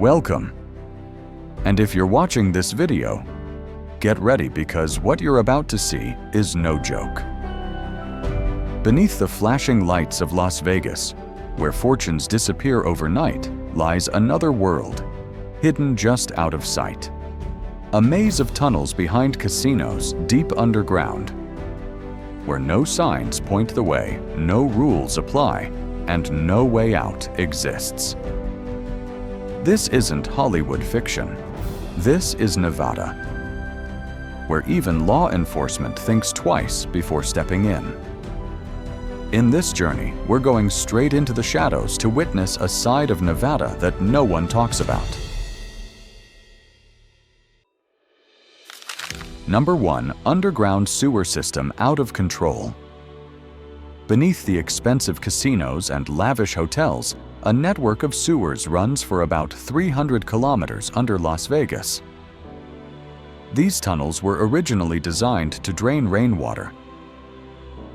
Welcome! And if you're watching this video, get ready because what you're about to see is no joke. Beneath the flashing lights of Las Vegas, where fortunes disappear overnight, lies another world, hidden just out of sight. A maze of tunnels behind casinos deep underground, where no signs point the way, no rules apply, and no way out exists. This isn't Hollywood fiction. This is Nevada, where even law enforcement thinks twice before stepping in. In this journey, we're going straight into the shadows to witness a side of Nevada that no one talks about. Number 1. Underground sewer system out of control. Beneath the expensive casinos and lavish hotels, a network of sewers runs for about 300 kilometers under Las Vegas. These tunnels were originally designed to drain rainwater,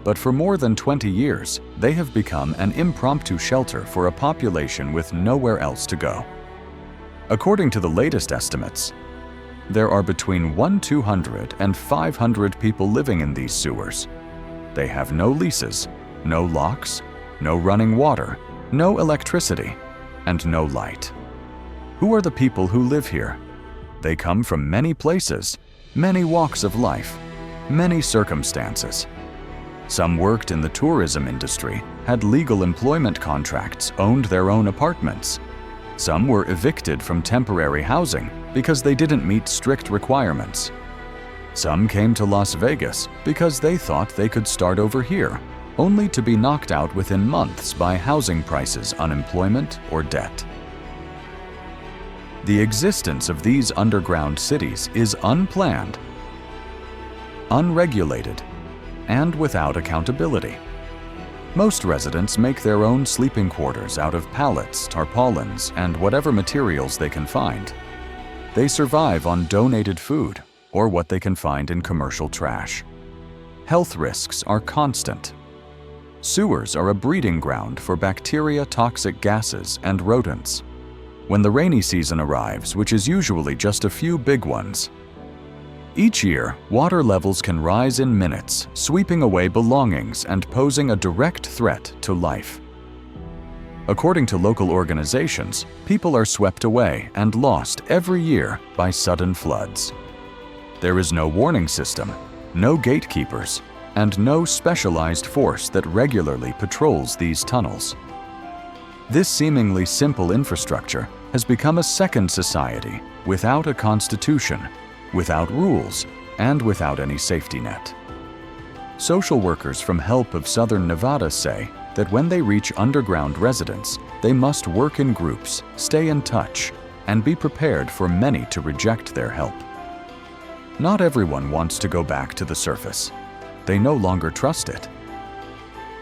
but for more than 20 years, they have become an impromptu shelter for a population with nowhere else to go. According to the latest estimates, there are between 200 and 500 people living in these sewers. They have no leases, no locks, no running water, no electricity, and no light. Who are the people who live here? They come from many places, many walks of life, many circumstances. Some worked in the tourism industry, had legal employment contracts, owned their own apartments. Some were evicted from temporary housing because they didn't meet strict requirements. Some came to Las Vegas because they thought they could start over here, only to be knocked out within months by housing prices, unemployment, or debt. The existence of these underground cities is unplanned, unregulated, and without accountability. Most residents make their own sleeping quarters out of pallets, tarpaulins, and whatever materials they can find. They survive on donated food or what they can find in commercial trash. Health risks are constant. Sewers are a breeding ground for bacteria, toxic gases, and rodents. When the rainy season arrives, which is usually just a few big ones, each year, water levels can rise in minutes, sweeping away belongings and posing a direct threat to life. According to local organizations, people are swept away and lost every year by sudden floods. There is no warning system, no gatekeepers, and no specialized force that regularly patrols these tunnels. This seemingly simple infrastructure has become a second society without a constitution, without rules, and without any safety net. Social workers from Help of Southern Nevada say that when they reach underground residents, they must work in groups, stay in touch, and be prepared for many to reject their help. Not everyone wants to go back to the surface. They no longer trust it.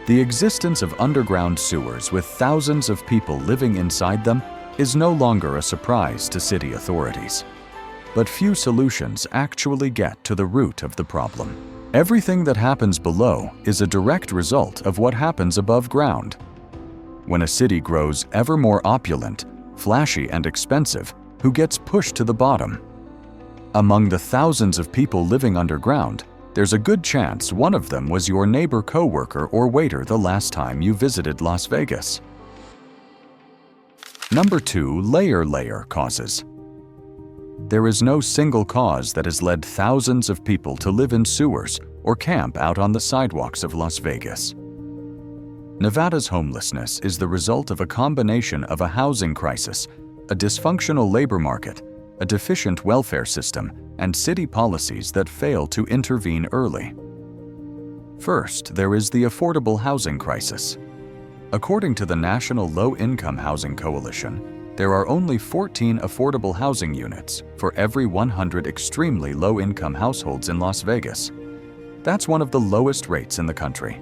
The existence of underground sewers with thousands of people living inside them is no longer a surprise to city authorities. But few solutions actually get to the root of the problem. Everything that happens below is a direct result of what happens above ground. When a city grows ever more opulent, flashy, and expensive, who gets pushed to the bottom? Among the thousands of people living underground, there's a good chance one of them was your neighbor, coworker, or waiter the last time you visited Las Vegas. Number 2. Layer causes. There is no single cause that has led thousands of people to live in sewers or camp out on the sidewalks of Las Vegas. Nevada's homelessness is the result of a combination of a housing crisis, a dysfunctional labor market, a deficient welfare system, and city policies that fail to intervene early. First, there is the affordable housing crisis. According to the National Low-Income Housing Coalition, there are only 14 affordable housing units for every 100 extremely low-income households in Las Vegas. That's one of the lowest rates in the country.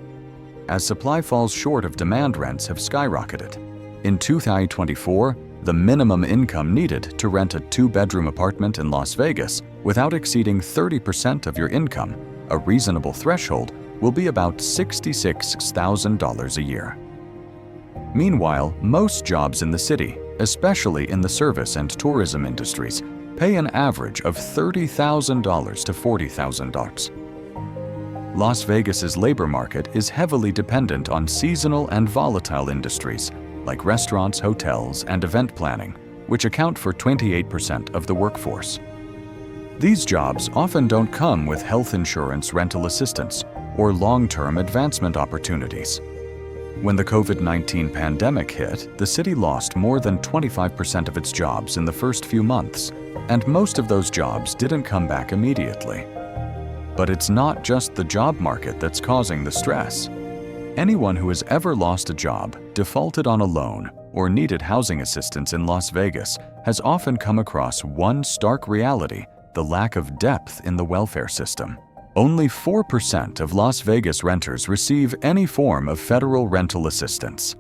As supply falls short of demand, rents have skyrocketed. In 2024, the minimum income needed to rent a 2-bedroom apartment in Las Vegas without exceeding 30% of your income, a reasonable threshold, will be about $66,000 a year. Meanwhile, most jobs in the city especially in the service and tourism industries, pay an average of $30,000 to $40,000. Las Vegas's labor market is heavily dependent on seasonal and volatile industries like restaurants, hotels, and event planning, which account for 28% of the workforce. These jobs often don't come with health insurance, rental assistance, or long-term advancement opportunities. When the COVID-19 pandemic hit, the city lost more than 25% of its jobs in the first few months, and most of those jobs didn't come back immediately. But it's not just the job market that's causing the stress. Anyone who has ever lost a job, defaulted on a loan, or needed housing assistance in Las Vegas has often come across one stark reality: the lack of depth in the welfare system. Only 4% of Las Vegas renters receive any form of federal rental assistance.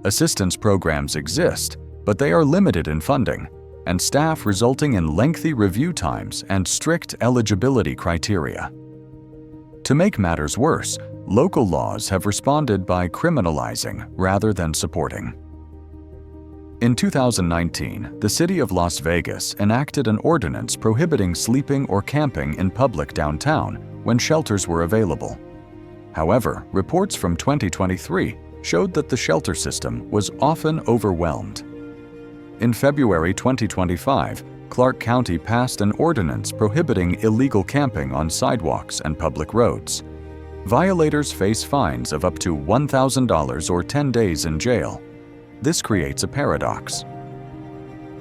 Assistance programs exist, but they are limited in funding and staff, resulting in lengthy review times and strict eligibility criteria. To make matters worse, local laws have responded by criminalizing rather than supporting. In 2019, the city of Las Vegas enacted an ordinance prohibiting sleeping or camping in public downtown when shelters were available. However, reports from 2023 showed that the shelter system was often overwhelmed. In February 2025, Clark County passed an ordinance prohibiting illegal camping on sidewalks and public roads. Violators face fines of up to $1,000 or 10 days in jail. This creates a paradox.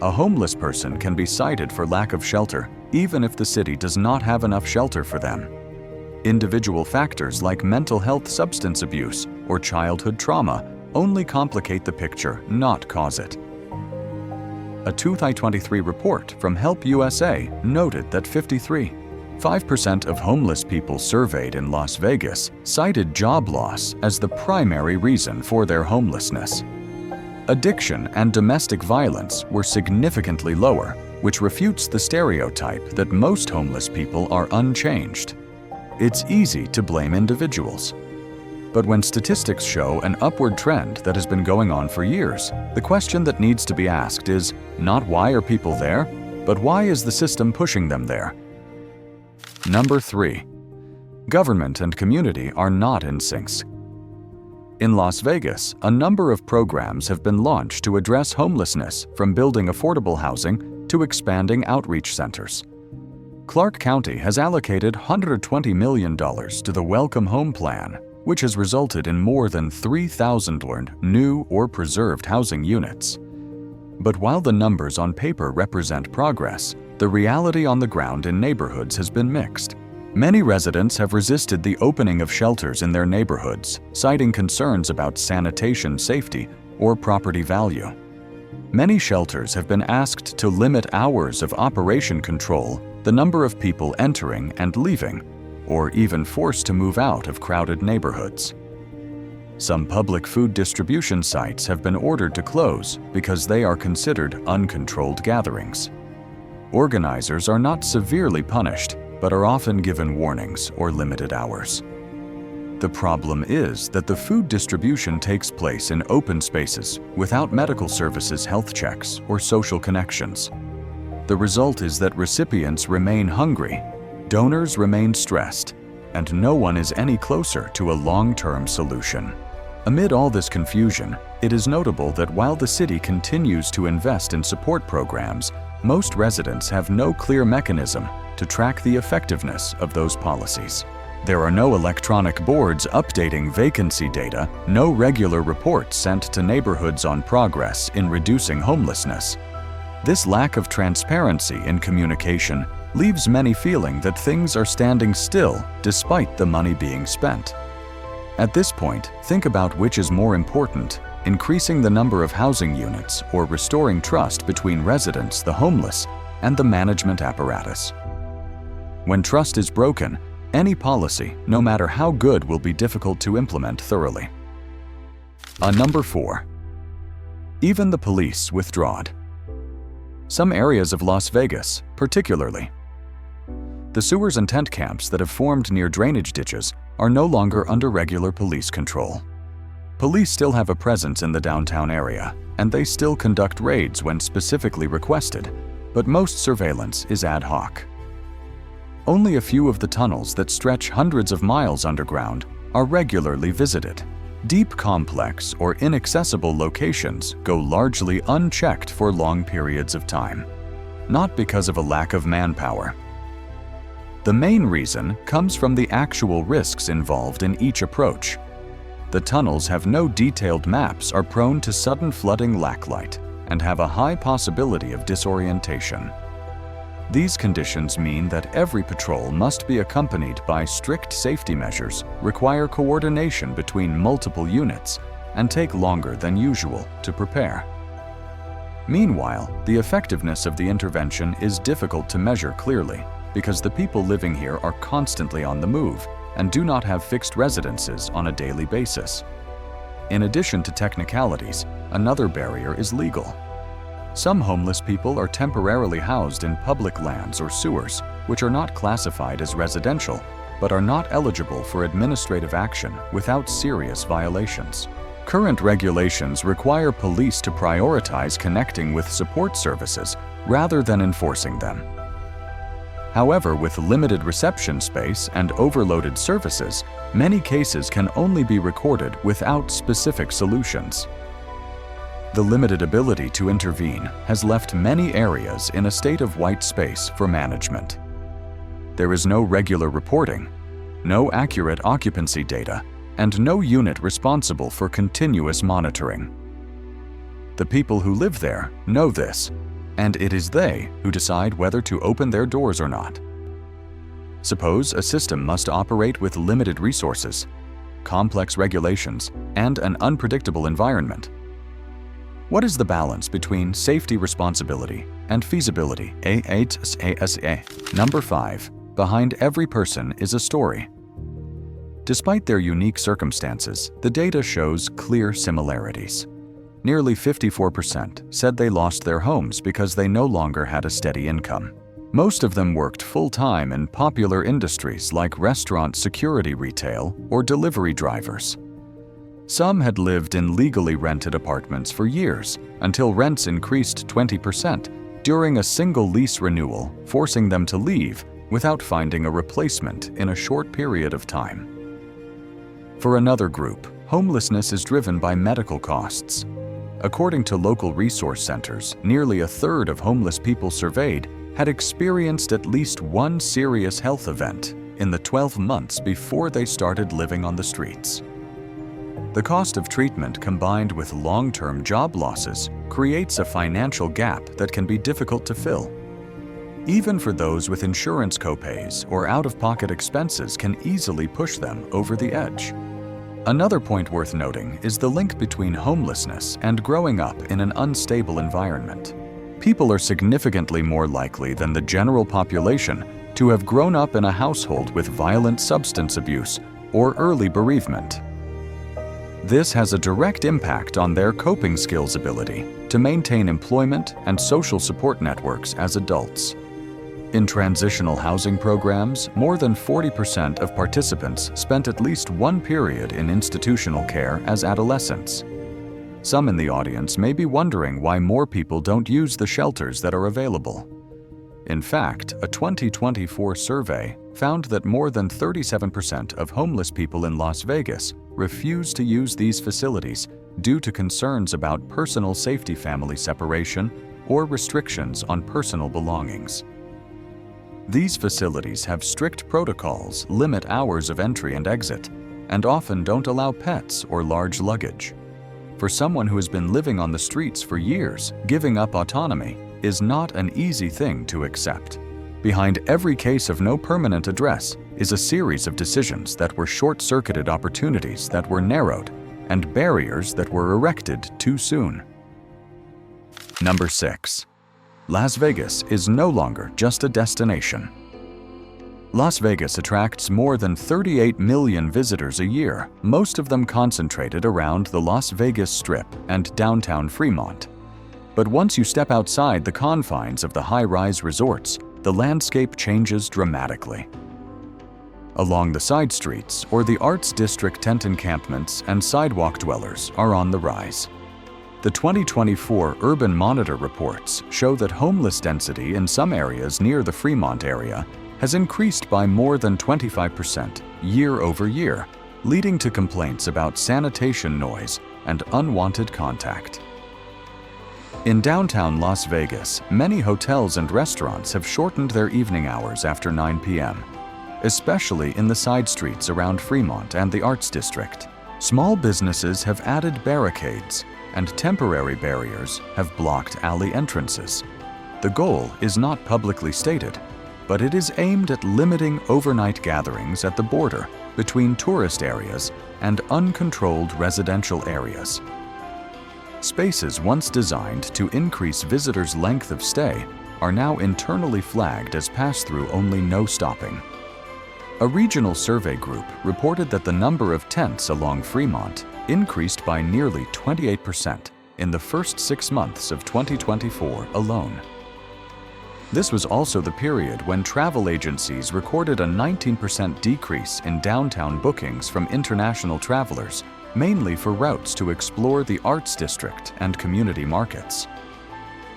A homeless person can be cited for lack of shelter even if the city does not have enough shelter for them. Individual factors like mental health, substance abuse, or childhood trauma only complicate the picture, not cause it. A 2023 report from Help USA noted that 53.5% of homeless people surveyed in Las Vegas cited job loss as the primary reason for their homelessness. Addiction and domestic violence were significantly lower, which refutes the stereotype that most homeless people are unchanged. It's easy to blame individuals. But when statistics show an upward trend that has been going on for years, the question that needs to be asked is not why are people there, but why is the system pushing them there? Number 3. Government and community are not in sync. In Las Vegas, a number of programs have been launched to address homelessness, from building affordable housing to expanding outreach centers. Clark County has allocated $120 million to the Welcome Home Plan, which has resulted in more than 3,000 new or preserved housing units. But while the numbers on paper represent progress, the reality on the ground in neighborhoods has been mixed. Many residents have resisted the opening of shelters in their neighborhoods, citing concerns about sanitation, safety, or property value. Many shelters have been asked to limit hours of operation, control the number of people entering and leaving, or even forced to move out of crowded neighborhoods. Some public food distribution sites have been ordered to close because they are considered uncontrolled gatherings. Organizers are not severely punished, but are often given warnings or limited hours. The problem is that the food distribution takes place in open spaces without medical services, health checks, or social connections. The result is that recipients remain hungry, donors remain stressed, and no one is any closer to a long-term solution. Amid all this confusion, it is notable that while the city continues to invest in support programs, most residents have no clear mechanism to track the effectiveness of those policies. There are no electronic boards updating vacancy data, no regular reports sent to neighborhoods on progress in reducing homelessness. This lack of transparency in communication leaves many feeling that things are standing still despite the money being spent. At this point, think about which is more important: increasing the number of housing units or restoring trust between residents, the homeless, and the management apparatus. When trust is broken, any policy, no matter how good, will be difficult to implement thoroughly. Number 4. Even the police withdrawed. Some areas of Las Vegas, particularly the sewers and tent camps that have formed near drainage ditches, are no longer under regular police control. Police still have a presence in the downtown area, and they still conduct raids when specifically requested, but most surveillance is ad hoc. Only a few of the tunnels that stretch hundreds of miles underground are regularly visited. Deep, complex, or inaccessible locations go largely unchecked for long periods of time, not because of a lack of manpower. The main reason comes from the actual risks involved in each approach. The tunnels have no detailed maps, are prone to sudden flooding lacklight, and have a high possibility of disorientation. These conditions mean that every patrol must be accompanied by strict safety measures, require coordination between multiple units, and take longer than usual to prepare. Meanwhile, the effectiveness of the intervention is difficult to measure clearly because the people living here are constantly on the move and do not have fixed residences on a daily basis. In addition to technicalities, another barrier is legal. Some homeless people are temporarily housed in public lands or sewers, which are not classified as residential, but are not eligible for administrative action without serious violations. Current regulations require police to prioritize connecting with support services rather than enforcing them. However, with limited reception space and overloaded services, many cases can only be recorded without specific solutions. The limited ability to intervene has left many areas in a state of white space for management. There is no regular reporting, no accurate occupancy data, and no unit responsible for continuous monitoring. The people who live there know this, and it is they who decide whether to open their doors or not. Suppose a system must operate with limited resources, complex regulations, and an unpredictable environment. What is the balance between safety responsibility and feasibility? Number 5. Behind every person is a story. Despite their unique circumstances, the data shows clear similarities. Nearly 54% said they lost their homes because they no longer had a steady income. Most of them worked full-time in popular industries like restaurant security retail or delivery drivers. Some had lived in legally rented apartments for years until rents increased 20% during a single lease renewal, forcing them to leave without finding a replacement in a short period of time. For another group, homelessness is driven by medical costs. According to local resource centers, nearly a third of homeless people surveyed had experienced at least one serious health event in the 12 months before they started living on the streets. The cost of treatment combined with long-term job losses creates a financial gap that can be difficult to fill. Even for those with insurance copays or out-of-pocket expenses can easily push them over the edge. Another point worth noting is the link between homelessness and growing up in an unstable environment. People are significantly more likely than the general population to have grown up in a household with violent substance abuse or early bereavement. This has a direct impact on their coping skills ability to maintain employment and social support networks as adults. In transitional housing programs, more than 40% of participants spent at least one period in institutional care as adolescents. Some in the audience may be wondering why more people don't use the shelters that are available. In fact, a 2024 survey found that more than 37% of homeless people in Las Vegas refuse to use these facilities due to concerns about personal safety, family separation, or restrictions on personal belongings. These facilities have strict protocols, limit hours of entry and exit, and often don't allow pets or large luggage. For someone who has been living on the streets for years, giving up autonomy is not an easy thing to accept. Behind every case of no permanent address is a series of decisions that were short-circuited opportunities that were narrowed and barriers that were erected too soon. Number 6. Las Vegas is no longer just a destination. Las Vegas attracts more than 38 million visitors a year, most of them concentrated around the Las Vegas Strip and downtown Fremont. But once you step outside the confines of the high-rise resorts, the landscape changes dramatically. Along the side streets or the Arts District, tent encampments and sidewalk dwellers are on the rise. The 2024 Urban Monitor reports show that homeless density in some areas near the Fremont area has increased by more than 25% year over year, leading to complaints about sanitation noise and unwanted contact. In downtown Las Vegas, many hotels and restaurants have shortened their evening hours after 9 p.m., especially in the side streets around Fremont and the Arts District. Small businesses have added barricades, and temporary barriers have blocked alley entrances. The goal is not publicly stated, but it is aimed at limiting overnight gatherings at the border between tourist areas and uncontrolled residential areas. Spaces once designed to increase visitors' length of stay are now internally flagged as pass-through only, no stopping. A regional survey group reported that the number of tents along Fremont increased by nearly 28% in the first 6 months of 2024 alone. This was also the period when travel agencies recorded a 19% decrease in downtown bookings from international travelers, mainly for routes to explore the Arts District and community markets.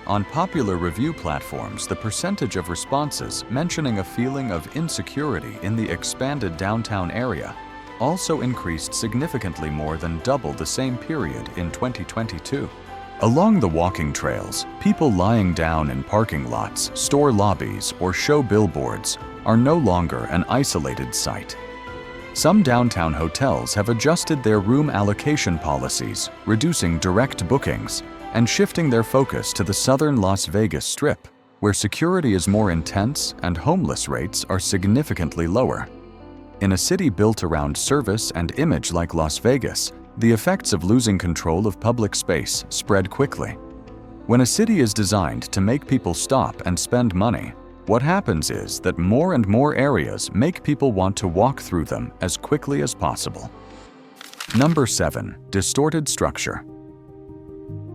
On popular review platforms, the percentage of responses mentioning a feeling of insecurity in the expanded downtown area also increased significantly, more than double the same period in 2022. Along the walking trails, people lying down in parking lots, store lobbies, or show billboards are no longer an isolated sight. Some downtown hotels have adjusted their room allocation policies, reducing direct bookings and shifting their focus to the southern Las Vegas Strip, where security is more intense and homeless rates are significantly lower. In a city built around service and image like Las Vegas, the effects of losing control of public space spread quickly. When a city is designed to make people stop and spend money, what happens is that more and more areas make people want to walk through them as quickly as possible. Number 7. Distorted structure.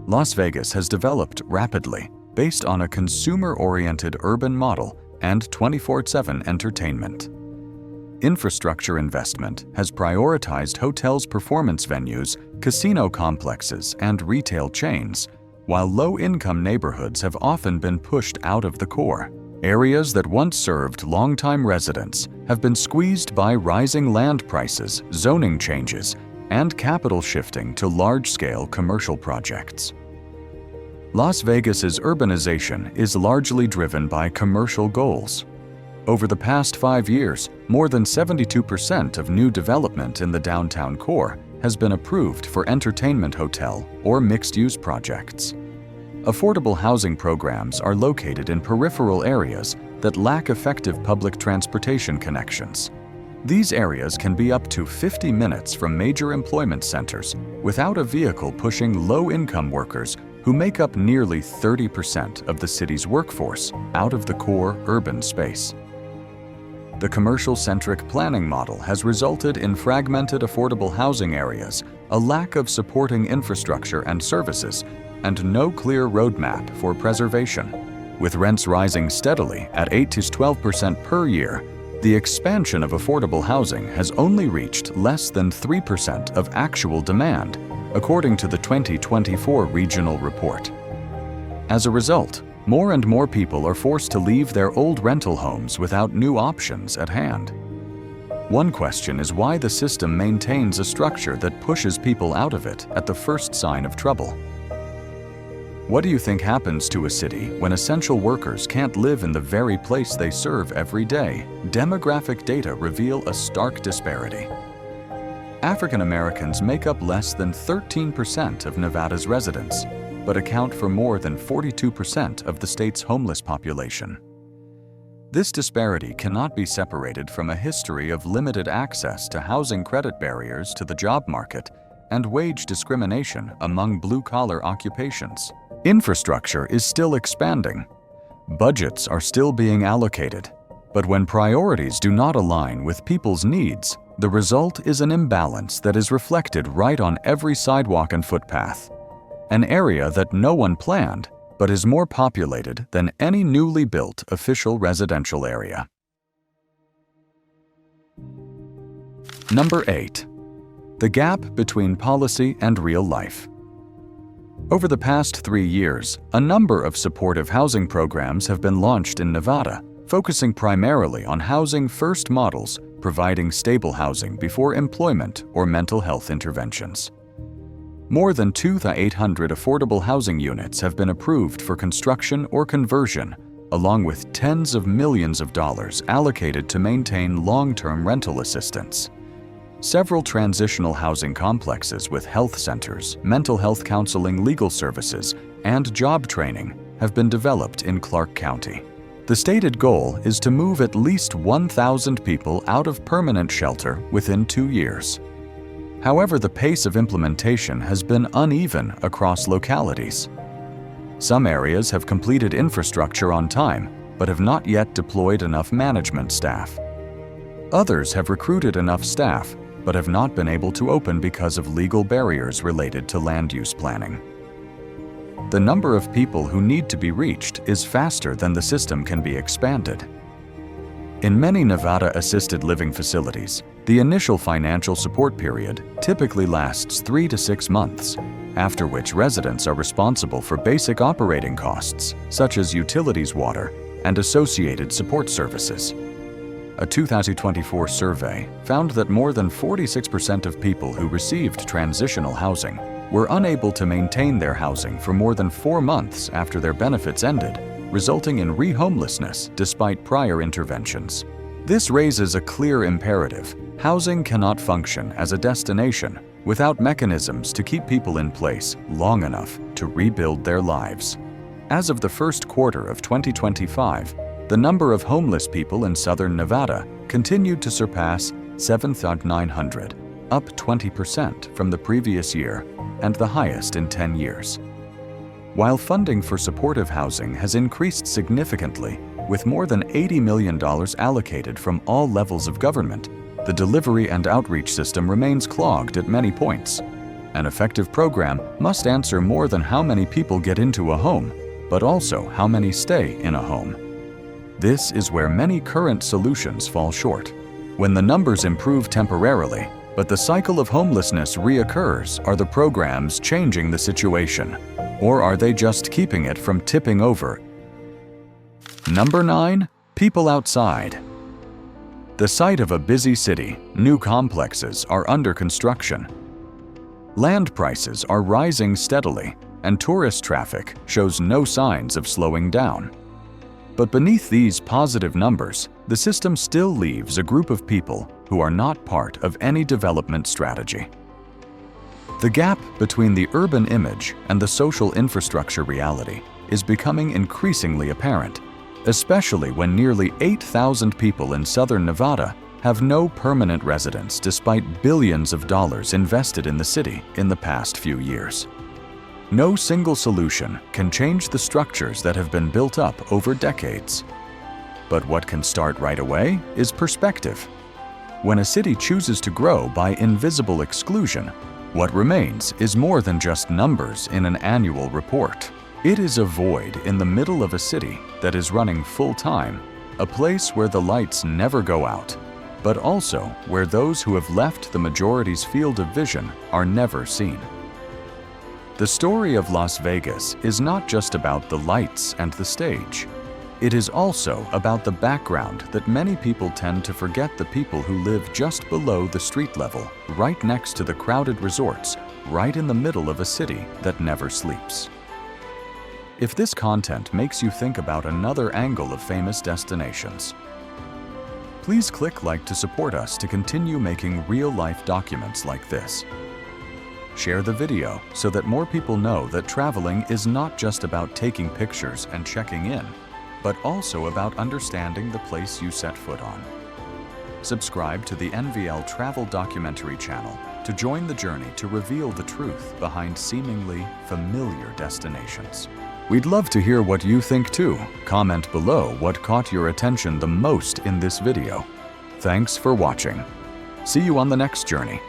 Las Vegas has developed rapidly based on a consumer-oriented urban model and 24/7 entertainment. Infrastructure investment has prioritized hotels, performance venues, casino complexes, and retail chains, while low-income neighborhoods have often been pushed out of the core. Areas that once served longtime residents have been squeezed by rising land prices, zoning changes, and capital shifting to large-scale commercial projects. Las Vegas's urbanization is largely driven by commercial goals. Over the past 5 years, more than 72% of new development in the downtown core has been approved for entertainment hotel or mixed-use projects. Affordable housing programs are located in peripheral areas that lack effective public transportation connections. These areas can be up to 50 minutes from major employment centers without a vehicle, pushing low-income workers who make up nearly 30% of the city's workforce out of the core urban space. The commercial-centric planning model has resulted in fragmented affordable housing areas, a lack of supporting infrastructure and services, and no clear roadmap for preservation. With rents rising steadily at 8 to 12% per year, the expansion of affordable housing has only reached less than 3% of actual demand, according to the 2024 regional report. As a result, more and more people are forced to leave their old rental homes without new options at hand. One question is why the system maintains a structure that pushes people out of it at the first sign of trouble. What do you think happens to a city when essential workers can't live in the very place they serve every day? Demographic data reveal a stark disparity. African Americans make up less than 13% of Nevada's residents, but account for more than 42% of the state's homeless population. This disparity cannot be separated from a history of limited access to housing, credit barriers to the job market, and wage discrimination among blue-collar occupations. Infrastructure is still expanding. Budgets are still being allocated. But when priorities do not align with people's needs, the result is an imbalance that is reflected right on every sidewalk and footpath. An area that no one planned, but is more populated than any newly built official residential area. Number 8. The gap between policy and real life. Over the past 3 years, a number of supportive housing programs have been launched in Nevada, focusing primarily on housing first models, providing stable housing before employment or mental health interventions. More than 2,800 affordable housing units have been approved for construction or conversion, along with tens of millions of dollars allocated to maintain long-term rental assistance. Several transitional housing complexes with health centers, mental health counseling, legal services, and job training have been developed in Clark County. The stated goal is to move at least 1,000 people out of permanent shelter within 2 years. However, the pace of implementation has been uneven across localities. Some areas have completed infrastructure on time, but have not yet deployed enough management staff. Others have recruited enough staff, but have not been able to open because of legal barriers related to land use planning. The number of people who need to be reached is faster than the system can be expanded. In many Nevada assisted living facilities, the initial financial support period typically lasts 3 to 6 months, after which residents are responsible for basic operating costs, such as utilities, water, and associated support services. A 2024 survey found that more than 46% of people who received transitional housing were unable to maintain their housing for more than 4 months after their benefits ended, resulting in re-homelessness despite prior interventions. This raises a clear imperative. Housing cannot function as a destination without mechanisms to keep people in place long enough to rebuild their lives. As of the first quarter of 2025, the number of homeless people in southern Nevada continued to surpass 7,900, up 20% from the previous year and the highest in 10 years. While funding for supportive housing has increased significantly, with more than $80 million allocated from all levels of government, the delivery and outreach system remains clogged at many points. An effective program must answer more than how many people get into a home, but also how many stay in a home. This is where many current solutions fall short. When the numbers improve temporarily, but the cycle of homelessness reoccurs, are the programs changing the situation? Or are they just keeping it from tipping over? Number 9. People outside. The site of a busy city, new complexes are under construction. Land prices are rising steadily, and tourist traffic shows no signs of slowing down. But beneath these positive numbers, the system still leaves a group of people who are not part of any development strategy. The gap between the urban image and the social infrastructure reality is becoming increasingly apparent, especially when nearly 8,000 people in southern Nevada have no permanent residence despite billions of dollars invested in the city in the past few years. No single solution can change the structures that have been built up over decades. But what can start right away is perspective. When a city chooses to grow by invisible exclusion, what remains is more than just numbers in an annual report. It is a void in the middle of a city that is running full-time, a place where the lights never go out, but also where those who have left the majority's field of vision are never seen. The story of Las Vegas is not just about the lights and the stage. It is also about the background that many people tend to forget: the people who live just below the street level, right next to the crowded resorts, right in the middle of a city that never sleeps. If this content makes you think about another angle of famous destinations, please click like to support us to continue making real-life documents like this. Share the video so that more people know that traveling is not just about taking pictures and checking in, but also about understanding the place you set foot on. Subscribe to the NVL Travel Documentary channel to join the journey to reveal the truth behind seemingly familiar destinations. We'd love to hear what you think too. Comment below what caught your attention the most in this video. Thanks for watching. See you on the next journey.